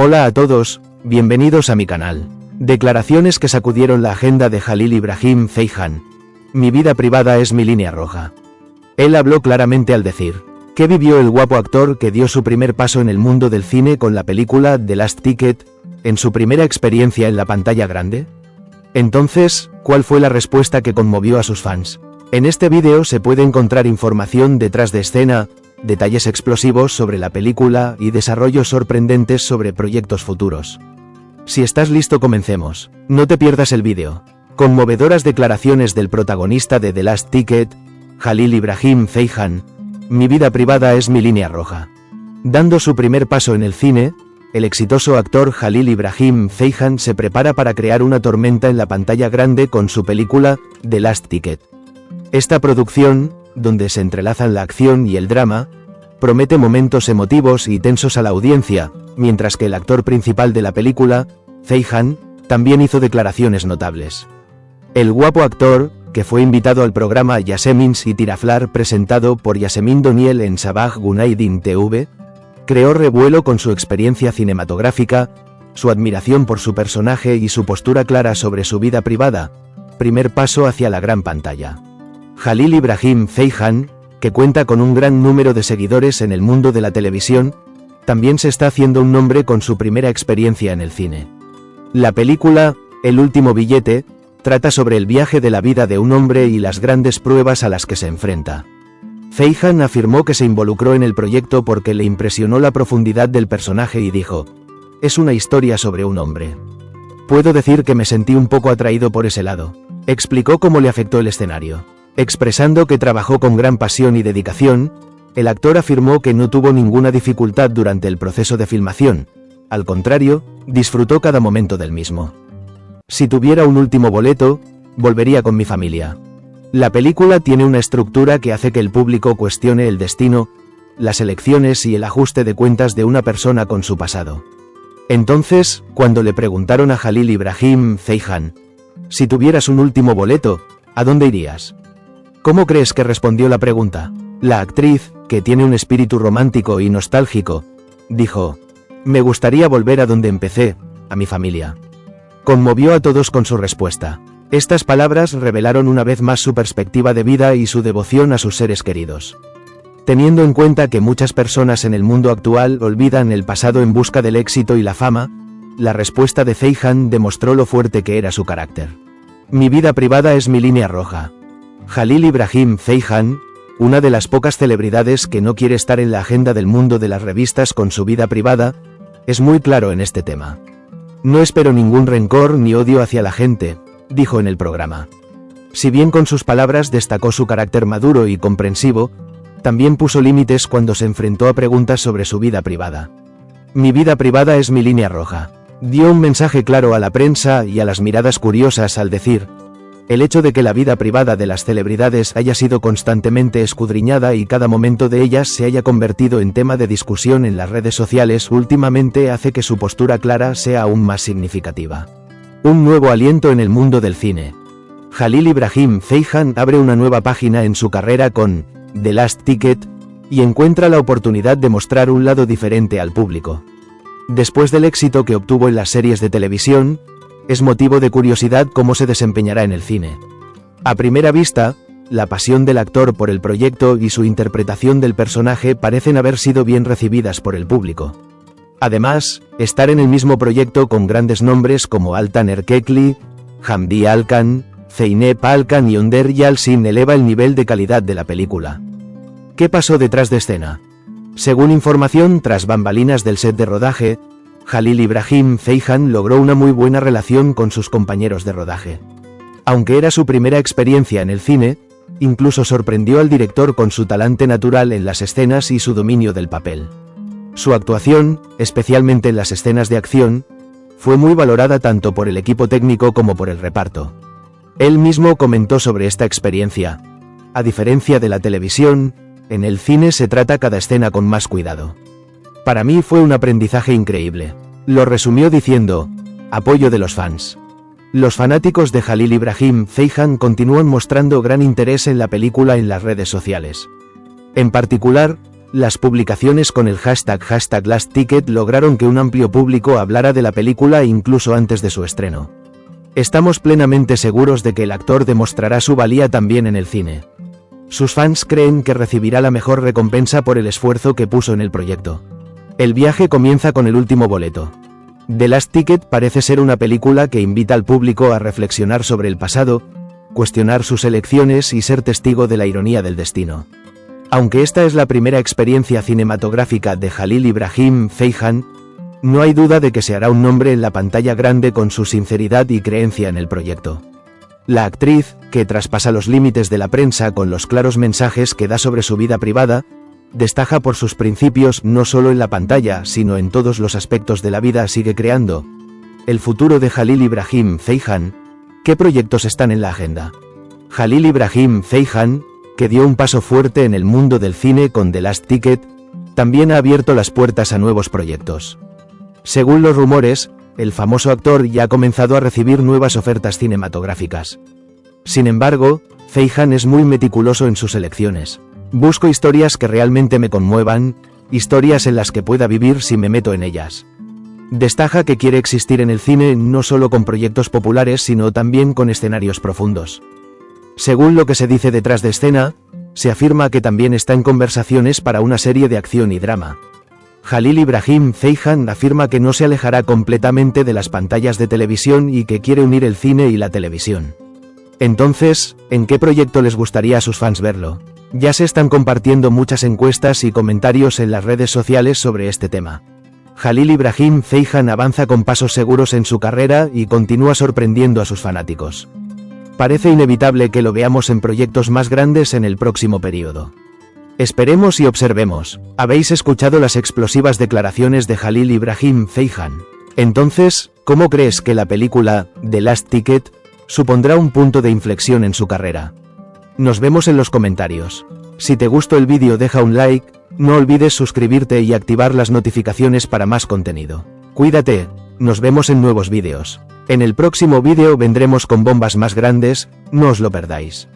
Hola a todos, bienvenidos a mi canal. Declaraciones que sacudieron la agenda de Jalil Ibrahim Ceyhan. Mi vida privada es mi línea roja. Él habló claramente al decir, ¿qué vivió el guapo actor que dio su primer paso en el mundo del cine con la película The Last Ticket, en su primera experiencia en la pantalla grande? Entonces, ¿cuál fue la respuesta que conmovió a sus fans? En este vídeo se puede encontrar información detrás de escena, detalles explosivos sobre la película y desarrollos sorprendentes sobre proyectos futuros. Si estás listo, comencemos. No te pierdas el vídeo. Conmovedoras declaraciones del protagonista de The Last Ticket, Jalil Ibrahim Ceyhan. Mi vida privada es mi línea roja. Dando su primer paso en el cine, el exitoso actor Jalil Ibrahim Ceyhan se prepara para crear una tormenta en la pantalla grande con su película The Last Ticket. Esta producción, donde se entrelazan la acción y el drama, promete momentos emotivos y tensos a la audiencia, mientras que el actor principal de la película, Ceyhan, también hizo declaraciones notables. El guapo actor, que fue invitado al programa Yasemin y Tiraflar presentado por Yasemin Doniel en Sabah Gunaydin TV, creó revuelo con su experiencia cinematográfica, su admiración por su personaje y su postura clara sobre su vida privada, primer paso hacia la gran pantalla. Jalil Ibrahim Ceyhan, que cuenta con un gran número de seguidores en el mundo de la televisión, también se está haciendo un nombre con su primera experiencia en el cine. La película, El último billete, trata sobre el viaje de la vida de un hombre y las grandes pruebas a las que se enfrenta. Ceyhan afirmó que se involucró en el proyecto porque le impresionó la profundidad del personaje y dijo, «Es una historia sobre un hombre. Puedo decir que me sentí un poco atraído por ese lado». Explicó cómo le afectó el escenario. Expresando que trabajó con gran pasión y dedicación, el actor afirmó que no tuvo ninguna dificultad durante el proceso de filmación, al contrario, disfrutó cada momento del mismo. Si tuviera un último boleto, volvería con mi familia. La película tiene una estructura que hace que el público cuestione el destino, las elecciones y el ajuste de cuentas de una persona con su pasado. Entonces, cuando le preguntaron a Jalil Ibrahim Ceyhan, si tuvieras un último boleto, ¿a dónde irías? ¿Cómo crees que respondió la pregunta? La actriz, que tiene un espíritu romántico y nostálgico, dijo, «Me gustaría volver a donde empecé, a mi familia». Conmovió a todos con su respuesta. Estas palabras revelaron una vez más su perspectiva de vida y su devoción a sus seres queridos. Teniendo en cuenta que muchas personas en el mundo actual olvidan el pasado en busca del éxito y la fama, la respuesta de Ceyhan demostró lo fuerte que era su carácter. Mi vida privada es mi línea roja. Jalil Ibrahim Ceyhan, una de las pocas celebridades que no quiere estar en la agenda del mundo de las revistas con su vida privada, es muy claro en este tema. No espero ningún rencor ni odio hacia la gente, dijo en el programa. Si bien con sus palabras destacó su carácter maduro y comprensivo, también puso límites cuando se enfrentó a preguntas sobre su vida privada. Mi vida privada es mi línea roja. Dio un mensaje claro a la prensa y a las miradas curiosas al decir, el hecho de que la vida privada de las celebridades haya sido constantemente escudriñada y cada momento de ellas se haya convertido en tema de discusión en las redes sociales últimamente hace que su postura clara sea aún más significativa. Un nuevo aliento en el mundo del cine. Jalil Ibrahim Ceyhan abre una nueva página en su carrera con The Last Ticket y encuentra la oportunidad de mostrar un lado diferente al público. Después del éxito que obtuvo en las series de televisión, es motivo de curiosidad cómo se desempeñará en el cine. A primera vista, la pasión del actor por el proyecto y su interpretación del personaje parecen haber sido bien recibidas por el público. Además, estar en el mismo proyecto con grandes nombres como Altan Erkekli, Hamdi Alkan, Zeynep Alkan y Önder Yalçın eleva el nivel de calidad de la película. ¿Qué pasó detrás de escena? Según información tras bambalinas del set de rodaje, Jalil Ibrahim Ceyhan logró una muy buena relación con sus compañeros de rodaje. Aunque era su primera experiencia en el cine, incluso sorprendió al director con su talante natural en las escenas y su dominio del papel. Su actuación, especialmente en las escenas de acción, fue muy valorada tanto por el equipo técnico como por el reparto. Él mismo comentó sobre esta experiencia. A diferencia de la televisión, en el cine se trata cada escena con más cuidado. Para mí fue un aprendizaje increíble. Lo resumió diciendo, apoyo de los fans. Los fanáticos de Jalil Ibrahim Ceyhan continúan mostrando gran interés en la película en las redes sociales. En particular, Las publicaciones con el hashtag #LastTicket lograron que un amplio público hablara de la película incluso antes de su estreno. Estamos plenamente seguros de que el actor demostrará su valía también en el cine. Sus fans creen que recibirá la mejor recompensa por el esfuerzo que puso en el proyecto. El viaje comienza con el último boleto. The Last Ticket parece ser una película que invita al público a reflexionar sobre el pasado, cuestionar sus elecciones y ser testigo de la ironía del destino. Aunque esta es la primera experiencia cinematográfica de Jalil Ibrahim Ceyhan, no hay duda de que se hará un nombre en la pantalla grande con su sinceridad y creencia en el proyecto. La actriz, que traspasa los límites de la prensa con los claros mensajes que da sobre su vida privada, destaca por sus principios no solo en la pantalla, sino en todos los aspectos de la vida. Sigue creando. El futuro de Jalil Ibrahim Ceyhan. ¿Qué proyectos están en la agenda? Jalil Ibrahim Ceyhan, que dio un paso fuerte en el mundo del cine con The Last Ticket, también ha abierto las puertas a nuevos proyectos. Según los rumores, el famoso actor ya ha comenzado a recibir nuevas ofertas cinematográficas. Sin embargo, Ceyhan es muy meticuloso en sus elecciones. Busco historias que realmente me conmuevan, historias en las que pueda vivir si me meto en ellas. Destaca que quiere existir en el cine no solo con proyectos populares sino también con escenarios profundos. Según lo que se dice detrás de escena, se afirma que también está en conversaciones para una serie de acción y drama. Jalil Ibrahim Ceyhan afirma que no se alejará completamente de las pantallas de televisión y que quiere unir el cine y la televisión. Entonces, ¿en qué proyecto les gustaría a sus fans verlo? Ya se están compartiendo muchas encuestas y comentarios en las redes sociales sobre este tema. Jalil Ibrahim Ceyhan avanza con pasos seguros en su carrera y continúa sorprendiendo a sus fanáticos. Parece inevitable que lo veamos en proyectos más grandes en el próximo periodo. Esperemos y observemos. ¿Habéis escuchado las explosivas declaraciones de Jalil Ibrahim Ceyhan? Entonces, ¿cómo crees que la película The Last Ticket supondrá un punto de inflexión en su carrera? Nos vemos en los comentarios. Si te gustó el vídeo deja un like, no olvides suscribirte y activar las notificaciones para más contenido. Cuídate, nos vemos en nuevos vídeos. En el próximo vídeo vendremos con bombas más grandes, no os lo perdáis.